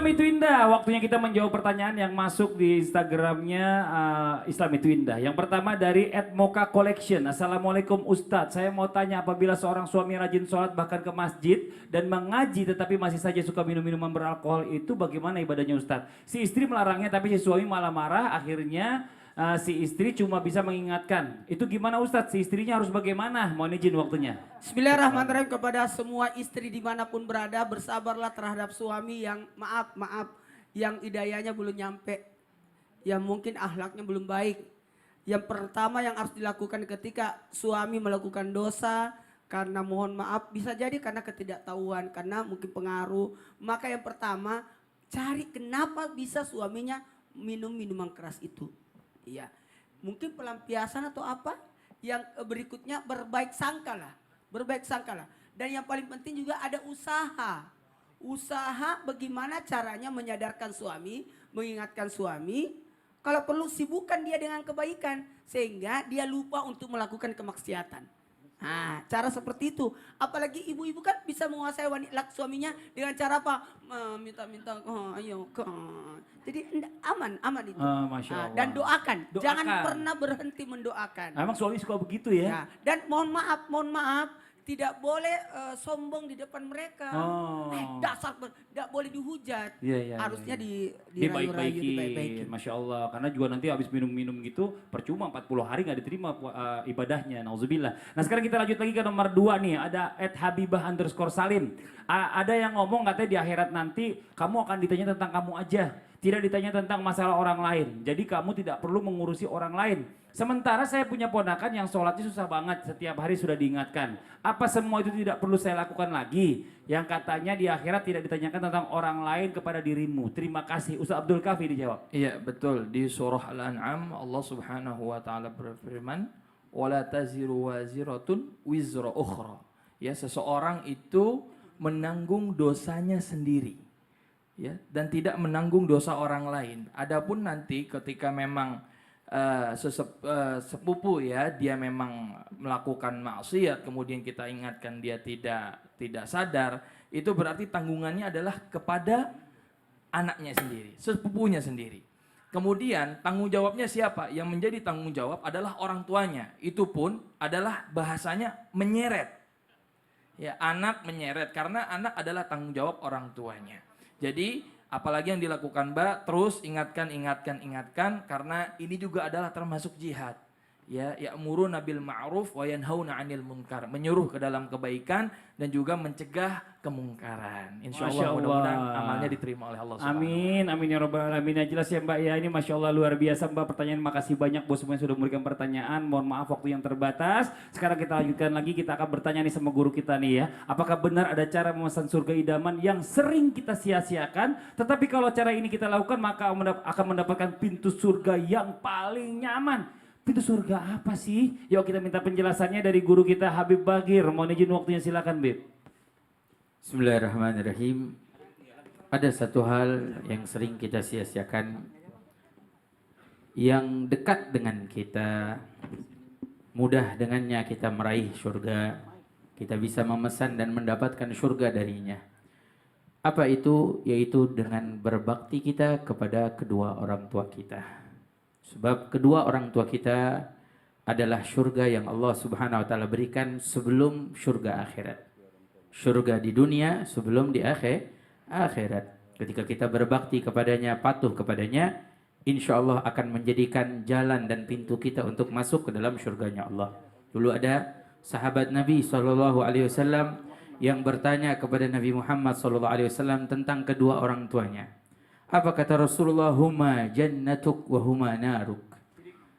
Islam itu indah. Waktunya kita menjawab pertanyaan yang masuk di Instagramnya Islam itu indah. Yang pertama dari @moka collection. Assalamualaikum Ustadz. Saya mau tanya, apabila seorang suami rajin sholat bahkan ke masjid dan mengaji tetapi masih saja suka minum minuman beralkohol, itu bagaimana ibadahnya Ustadz? Si istri melarangnya tapi si suami malah marah. Akhirnya si istri cuma bisa mengingatkan. Itu gimana Ustadz? Si istrinya harus bagaimana? Mohon izin waktunya. Bismillahirrahmanirrahim. Kepada semua istri dimanapun berada, bersabarlah terhadap suami yang maaf, yang hidayahnya belum nyampe, yang mungkin akhlaknya belum baik. Yang pertama yang harus dilakukan ketika suami melakukan dosa, karena mohon maaf, bisa jadi karena ketidaktahuan, karena mungkin pengaruh. Maka yang pertama, cari kenapa bisa suaminya minum minuman keras itu. Iya, mungkin pelampiasan atau apa. Yang berikutnya berbaik sangkalah. Berbaik sangkalah. Dan yang paling penting juga ada usaha. Usaha bagaimana caranya menyadarkan suami, mengingatkan suami. Kalau perlu sibukkan dia dengan kebaikan. Sehingga dia lupa untuk melakukan kemaksiatan. Nah, cara seperti itu. Apalagi ibu-ibu kan bisa menguasai wanita suaminya dengan cara apa? Minta-minta, ayo. Jadi aman itu. Masya Allah. Dan doakan. Jangan Doakan. pernah berhenti mendoakan. Emang suami suka begitu ya? Ya, dan mohon maaf, tidak boleh sombong di depan mereka. Oh. Dasar tidak boleh dihujat. Iya. Harusnya dibaik-baikin. dibaik-baikin. Masya Allah. Karena juga nanti habis minum-minum gitu percuma 40 hari nggak diterima ibadahnya. Nauzubillah. Nah sekarang kita lanjut lagi ke nomor 2 nih. Ada @habibah_salim. Ada yang ngomong katanya di akhirat nanti kamu akan ditanya tentang kamu aja. Tidak ditanya tentang masalah orang lain. Jadi kamu tidak perlu mengurusi orang lain. Sementara saya punya ponakan yang sholatnya susah banget, setiap hari sudah diingatkan. Apa semua itu tidak perlu saya lakukan lagi? Yang katanya di akhirat tidak ditanyakan tentang orang lain kepada dirimu. Terima kasih. Ustaz Abdul Kafi dijawab. Iya betul, di surah Al-An'am Allah subhanahu wa ta'ala berfirman, وَلَا تَزِرُ وَازِرَةٌ وِزْرَ أُخْرَى. Ya, seseorang itu menanggung dosanya sendiri. Ya, dan tidak menanggung dosa orang lain. Adapun nanti ketika memang sepupu ya, dia memang melakukan maksiat, kemudian kita ingatkan dia tidak sadar, itu berarti tanggungannya adalah kepada anaknya sendiri, sepupunya sendiri. Kemudian tanggung jawabnya siapa? Yang menjadi tanggung jawab adalah orang tuanya. Itu pun adalah bahasanya menyeret. Ya, anak menyeret karena anak adalah tanggung jawab orang tuanya. Jadi apalagi yang dilakukan Mbak, terus ingatkan karena ini juga adalah termasuk jihad. Ya, ya'muruna bil ma'ruf wa yanhauna 'anil munkar, menyuruh ke dalam kebaikan dan juga mencegah kemungkaran. Insyaallah mudah-mudahan amalnya diterima oleh Allah Subhanahu. Amin ya rabbal alamin. Ya jelas ya Mbak ya, ini Masya Allah luar biasa Mbak pertanyaan. Makasih banyak bos semua yang sudah memberikan pertanyaan. Mohon maaf waktu yang terbatas. Sekarang kita lanjutkan lagi, kita akan bertanya nih sama guru kita nih ya. Apakah benar ada cara memesan surga idaman yang sering kita sia-siakan, tetapi kalau cara ini kita lakukan maka akan mendapatkan pintu surga yang paling nyaman. Pintu surga apa sih? Yuk kita minta penjelasannya dari guru kita Habib Bagir. Mohon izin waktunya, silakan Bib. Bismillahirrahmanirrahim. Ada satu hal yang sering kita sia-siakan, yang dekat dengan kita, mudah dengannya kita meraih surga, kita bisa memesan dan mendapatkan surga darinya. Apa itu? Yaitu dengan berbakti kita kepada kedua orang tua kita. Sebab kedua orang tua kita adalah surga yang Allah Subhanahu wa taala berikan sebelum surga akhirat. Surga di dunia sebelum di akhirat. Ketika kita berbakti kepadanya, patuh kepadanya, insya Allah akan menjadikan jalan dan pintu kita untuk masuk ke dalam surganya Allah. Dulu ada sahabat Nabi SAW yang bertanya kepada Nabi Muhammad SAW tentang kedua orang tuanya. Apa kata Rasulullah? Huma jannatuk wa huma naruk.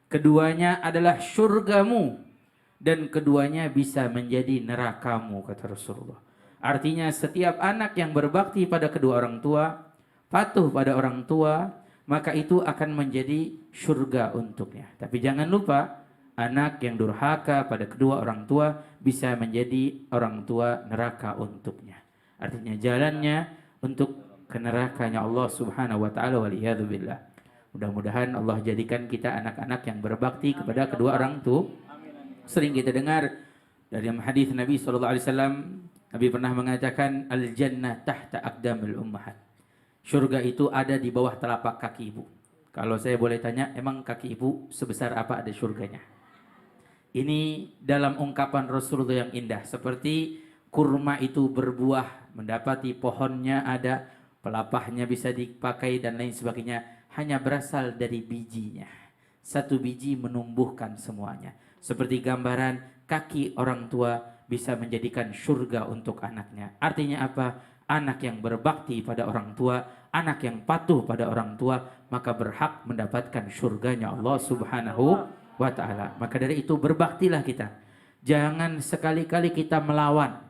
Keduanya adalah surgamu dan keduanya bisa menjadi nerakamu, kata Rasulullah. Artinya setiap anak yang berbakti pada kedua orang tua, patuh pada orang tua, maka itu akan menjadi surga untuknya. Tapi jangan lupa, anak yang durhaka pada kedua orang tua bisa menjadi orang tua neraka untuknya. Artinya jalannya untuk ke nerakanya Allah Subhanahu wa taala, waliyadzubillah. Mudah-mudahan Allah jadikan kita anak-anak yang berbakti kepada kedua orang tua. Sering kita dengar dari hadis Nabi sallallahu alaihi wasallam, Nabi pernah mengatakan al-jannah tahta aqdamil ummahat. Surga itu ada di bawah telapak kaki ibu. Kalau saya boleh tanya, emang kaki ibu sebesar apa ada surganya? Ini dalam ungkapan Rasulullah yang indah. Seperti kurma itu berbuah, mendapati pohonnya ada, pelapahnya bisa dipakai dan lain sebagainya. Hanya berasal dari bijinya. Satu biji menumbuhkan semuanya. Seperti gambaran kaki orang tua bisa menjadikan surga untuk anaknya. Artinya apa? Anak yang berbakti pada orang tua, anak yang patuh pada orang tua, maka berhak mendapatkan surganya Allah Subhanahu wa ta'ala. Maka dari itu berbaktilah kita. Jangan sekali-kali kita melawan.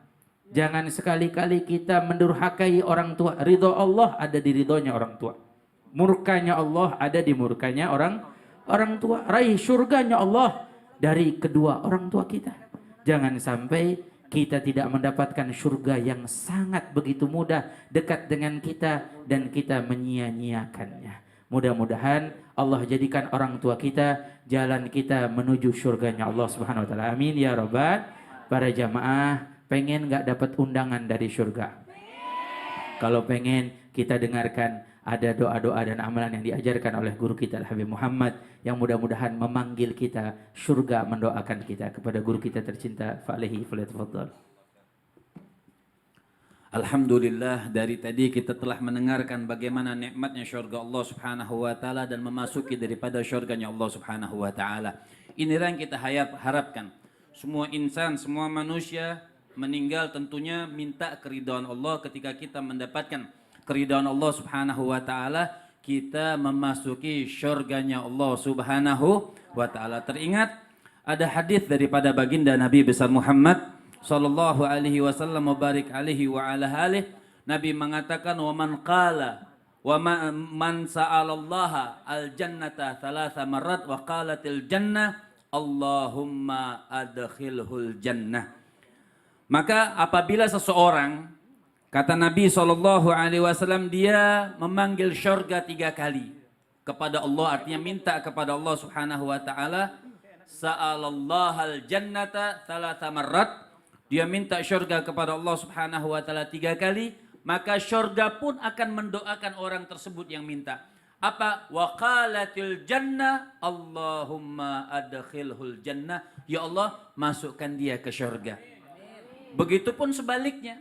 Jangan sekali-kali kita mendurhakai orang tua. Ridho Allah ada di ridhonya orang tua. Murkanya Allah ada di murkanya orang tua. Raih surganya Allah dari kedua orang tua kita. Jangan sampai kita tidak mendapatkan surga yang sangat begitu mudah dekat dengan kita dan kita menyia-nyiakannya. Mudah-mudahan Allah jadikan orang tua kita jalan kita menuju surganya Allah Subhanahu wa taala. Amin ya rabbal. Para jamaah pengen nggak dapat undangan dari surga? Kalau pengen, kita dengarkan ada doa-doa dan amalan yang diajarkan oleh guru kita Habib Muhammad yang mudah-mudahan memanggil kita surga, mendoakan kita kepada guru kita tercinta. Fa'alaihi falyatafaddal. Alhamdulillah, dari tadi kita telah mendengarkan bagaimana nikmatnya syurga Allah Subhanahu wa taala dan memasuki daripada syurganya Allah Subhanahu wa taala. Inilah yang kita harapkan. Semua insan, semua manusia meninggal tentunya minta keridhaan Allah. Ketika kita mendapatkan keridhaan Allah Subhanahu wa taala, kita memasuki syurganya Allah Subhanahu wa taala. Teringat ada hadis daripada baginda Nabi besar Muhammad sallallahu alaihi wasallam mubarik alaihi wa ala alihi. Nabi mengatakan, wa man qala wa man sa'alallaha al jannata thalatha marrat wa qalatil jannah Allahumma adkhilhul jannah. Maka apabila seseorang, kata Nabi SAW, dia memanggil syurga 3 kali kepada Allah, artinya minta kepada Allah Subhanahu wa taala, sa'alallahal jannata thalatha marrat, dia minta syurga kepada Allah Subhanahu wa taala 3 kali, maka syurga pun akan mendoakan orang tersebut yang minta. Apa? Wa qalatil jannah Allahumma adkhilhul jannah, ya Allah masukkan dia ke syurga. Begitupun sebaliknya,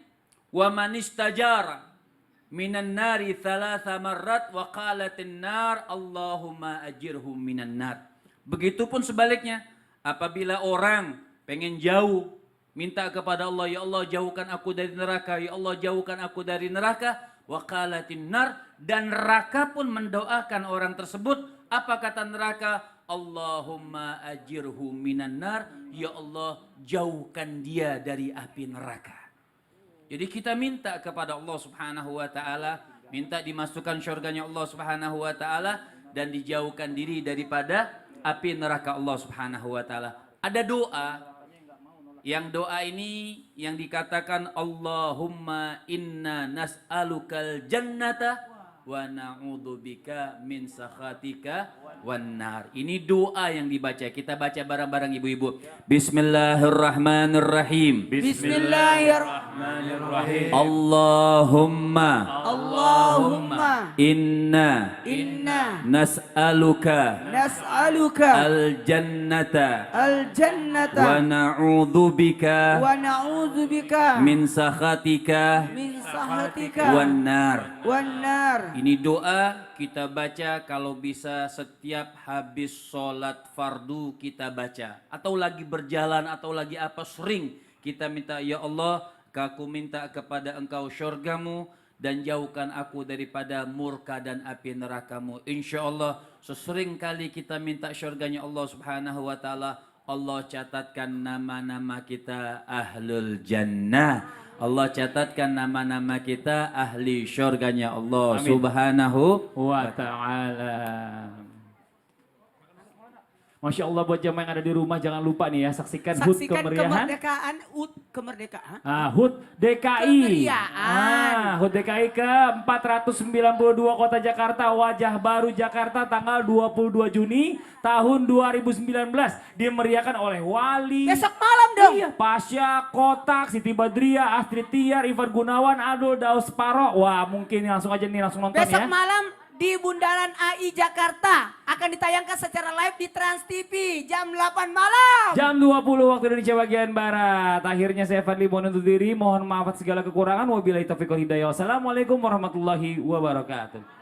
wa man istajara minan nari thalatha marrat wa qalatin nar Allahumma ajirhum minan nar. Begitupun sebaliknya, apabila orang pengen jauh, minta kepada Allah, ya Allah jauhkan aku dari neraka, ya Allah jauhkan aku dari neraka, wa qalatin nar, dan neraka pun mendoakan orang tersebut. Apa kata neraka? Allahumma ajirhu minan nar, ya Allah jauhkan dia dari api neraka. Jadi kita minta kepada Allah Subhanahu wa taala, minta dimasukkan syurganya Allah Subhanahu wa taala dan dijauhkan diri daripada api neraka Allah Subhanahu wa taala. Ada doa, yang doa ini yang dikatakan Allahumma inna nas'alukal jannata wa na'udzubika min sakhatika wan nar. Ini doa yang dibaca. Kita baca bareng-bareng ibu-ibu. Bismillahirrahmanirrahim. Bismillahirrahmanirrahim. Allahumma inna nas'aluka al jannata wa na'udzubika min sakhatika wan nar. Ini doa kita baca kalau bisa setiap habis sholat fardu kita baca. Atau lagi berjalan atau lagi apa, sering kita minta, ya Allah aku minta kepada engkau syurgamu dan jauhkan aku daripada murka dan api nerakamu. Insya Allah sesering kali kita minta syurganya Allah Subhanahu wa ta'ala, Allah catatkan nama-nama kita ahlul jannah. Allah catatkan nama-nama kita ahli syurganya Allah Subhanahu wa ta'ala. Masya Allah, buat jamaah yang ada di rumah jangan lupa nih ya, saksikan HUT kemeriahan. Kemerdekaan. HUT DKI. Kemeriahan. HUT DKI ke 492 Kota Jakarta, wajah baru Jakarta, tanggal 22 Juni tahun 2019 dimeriahkan oleh wali. Besok malam dong. Iya, Pasha, Kotak, Siti Badriah, Astrid Tiar, Ivan Gunawan, Adul, Daus Paro. Wah, mungkin langsung aja nih langsung nonton Besok ya. malam di Bundaran AI Jakarta akan ditayangkan secara live di Trans TV jam 8 malam. Jam 20 waktu Indonesia bagian Barat. Akhirnya saya Fadli mohon undur diri. Mohon maaf atas segala kekurangan. Wabillahi taufiq wal hidayah. Wassalamualaikum warahmatullahi wabarakatuh.